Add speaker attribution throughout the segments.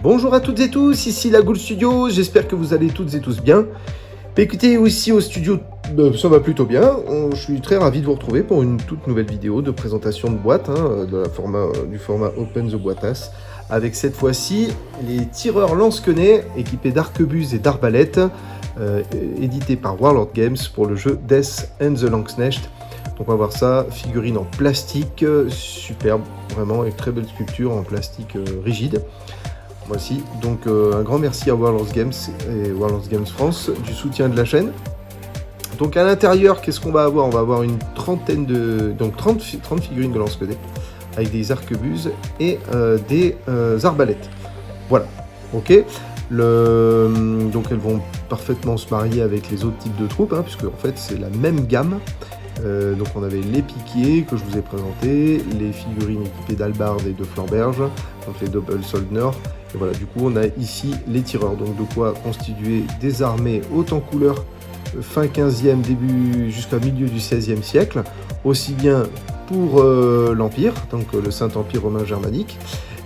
Speaker 1: Bonjour à toutes et tous, ici la Goule Studio, j'espère que vous allez toutes et tous bien. Écoutez, aussi au studio, ça va plutôt bien. Je suis très ravi de vous retrouver pour une toute nouvelle vidéo de présentation de boîte, du format Open the Boîtas, avec cette fois-ci les tireurs lance-quenets équipés d'arquebuses et d'arbalètes, édités par Warlord Games pour le jeu Death and the Langsknecht. Donc on va voir ça, figurine en plastique, superbe, vraiment, avec très belle sculpture en plastique rigide. Voici, donc un grand merci à Warlord Games et Warlord Games France du soutien de la chaîne. Donc à l'intérieur, qu'est-ce qu'on va avoir? On va avoir une trentaine de... donc 30 figurines de lance-quenets avec des arquebuses et des arbalètes. Voilà, ok. Donc elles vont parfaitement se marier avec les autres types de troupes, puisque en fait c'est la même gamme. Donc on avait les piquiers que je vous ai présentés, les figurines équipées d'albardes et de flamberges, donc les double soldner. Et voilà, du coup on a ici les tireurs, donc de quoi constituer des armées hautes en couleur fin 15e, début jusqu'à milieu du 16e siècle, aussi bien pour l'Empire, donc le Saint-Empire romain germanique,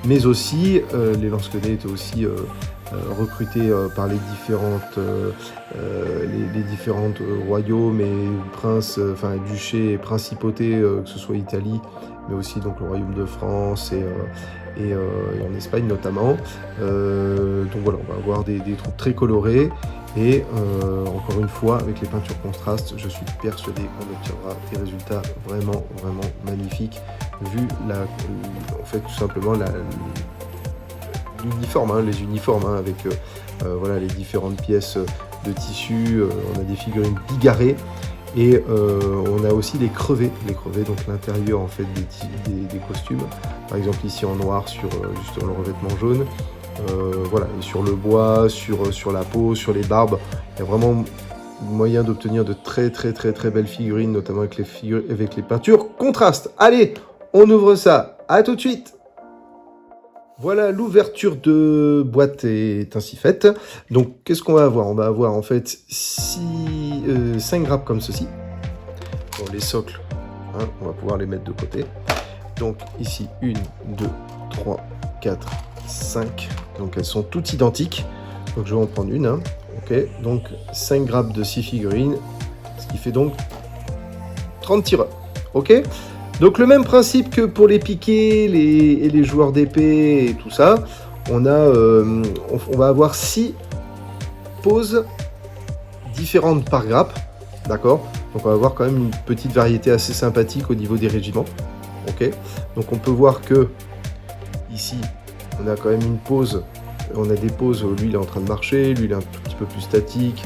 Speaker 1: mais aussi les lance-quenets étaient aussi recrutés par les différentes royaumes et princes, duchés et principautés, que ce soit Italie, mais aussi donc le royaume de France et en Espagne notamment. Donc voilà, on va avoir des troupes très colorées et encore une fois avec les peintures contrastes, je suis persuadé qu'on obtiendra des résultats vraiment magnifiques vu en fait tout simplement l'uniforme, les uniformes avec voilà, les différentes pièces de tissu. On a des figurines bigarrées et on a aussi les crevés, donc l'intérieur en fait des costumes, par exemple ici en noir sur le revêtement jaune. Voilà, et sur le bois, sur la peau, sur les barbes, il y a vraiment moyen d'obtenir de très belles figurines, notamment avec les peintures contrastes. Allez, on ouvre ça, à tout de suite. Voilà, l'ouverture de boîte est ainsi faite. Donc qu'est-ce qu'on va avoir? On va avoir en fait 5 grappes comme ceci. Bon, les socles, on va pouvoir les mettre de côté. Donc ici 1, 2, 3, 4, 5. Donc elles sont toutes identiques. Donc je vais en prendre une. Ok, donc 5 grappes de 6 figurines. Ce qui fait donc 30 tireurs. Ok. Donc le même principe que pour les piquets et les joueurs d'épée et tout ça, on va avoir 6 poses différentes par grappe, d'accord? Donc on va avoir quand même une petite variété assez sympathique au niveau des régiments, ok? Donc on peut voir que ici on a quand même une pose, on a des poses où lui il est en train de marcher, lui il est un tout petit peu plus statique,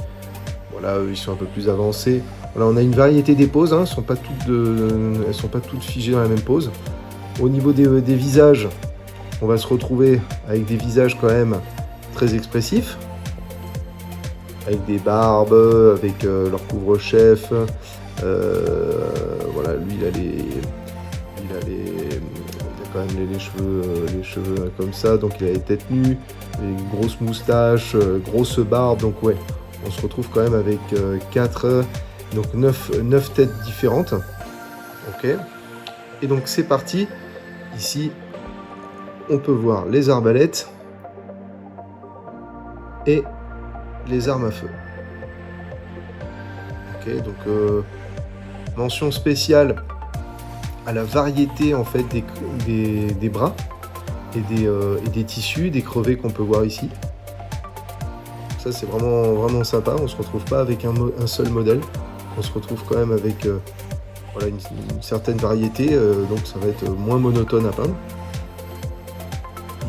Speaker 1: voilà, eux ils sont un peu plus avancés. Voilà, on a une variété des poses, elles ne sont pas toutes figées dans la même pose. Au niveau des visages, on va se retrouver avec des visages quand même très expressifs, avec des barbes, avec leur couvre-chef. Voilà, lui il a quand même les cheveux comme ça, donc il a les têtes nues, les grosses moustaches, grosse barbe, donc ouais, on se retrouve quand même avec 9 têtes différentes. Ok. Et donc c'est parti. Ici, on peut voir les arbalètes et les armes à feu. Ok, donc mention spéciale à la variété en fait des bras et des tissus, des crevés qu'on peut voir ici. Ça c'est vraiment sympa. On se retrouve pas avec un seul modèle. On se retrouve quand même avec voilà, une certaine variété, donc ça va être moins monotone à peindre.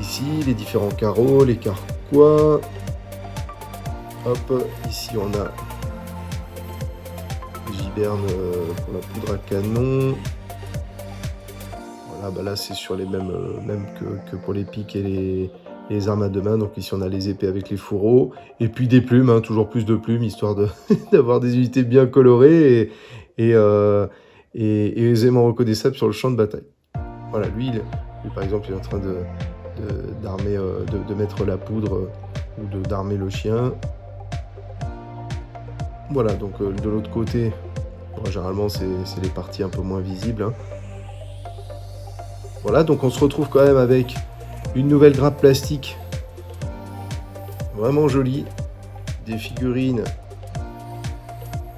Speaker 1: Ici, les différents carreaux, les carquois. Hop, ici on a les gibernes pour la poudre à canon. Voilà, bah là c'est sur les mêmes que pour les piques et les armes à deux mains. Donc ici on a les épées avec les fourreaux et puis des plumes, toujours plus de plumes histoire d'avoir des unités bien colorées et aisément reconnaissables sur le champ de bataille. Voilà, lui par exemple il est en train de mettre la poudre ou d'armer le chien. Voilà, donc de l'autre côté, bon, généralement c'est les parties un peu moins visibles. Voilà, donc on se retrouve quand même avec une nouvelle grappe plastique vraiment jolies. Des figurines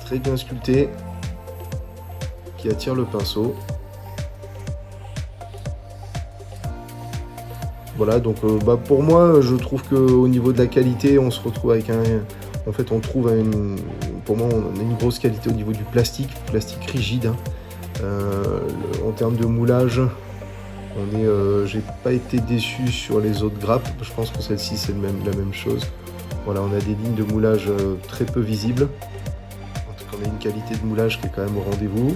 Speaker 1: très bien sculptées qui attirent le pinceau. Voilà, donc pour moi, je trouve qu'au niveau de la qualité, on se retrouve avec en fait, on trouve pour moi, on a une grosse qualité au niveau du plastique rigide. Hein. En termes de moulage, j'ai pas été déçu sur les autres grappes. Je pense que celle-ci, c'est la même chose. Voilà, on a des lignes de moulage très peu visibles. En tout cas, on a une qualité de moulage qui est quand même au rendez-vous.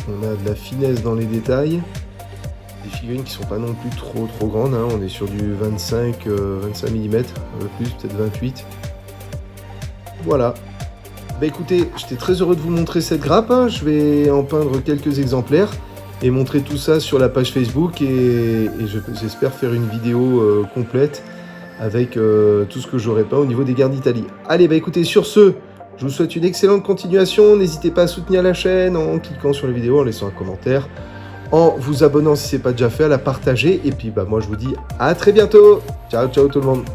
Speaker 1: On a de la finesse dans les détails. Des figurines qui sont pas non plus trop grandes, hein. On est sur du 25 mm, un peu plus, peut-être 28. Voilà. Bah écoutez, j'étais très heureux de vous montrer cette grappe, hein. Je vais en peindre quelques exemplaires et montrer tout ça sur la page Facebook et j'espère faire une vidéo complète avec tout ce que j'aurais peint au niveau des gardes d'Italie. Allez, bah écoutez, sur ce, je vous souhaite une excellente continuation. N'hésitez pas à soutenir la chaîne en cliquant sur la vidéo, en laissant un commentaire, en vous abonnant si ce n'est pas déjà fait, à la partager. Et puis bah moi je vous dis à très bientôt. Ciao ciao tout le monde.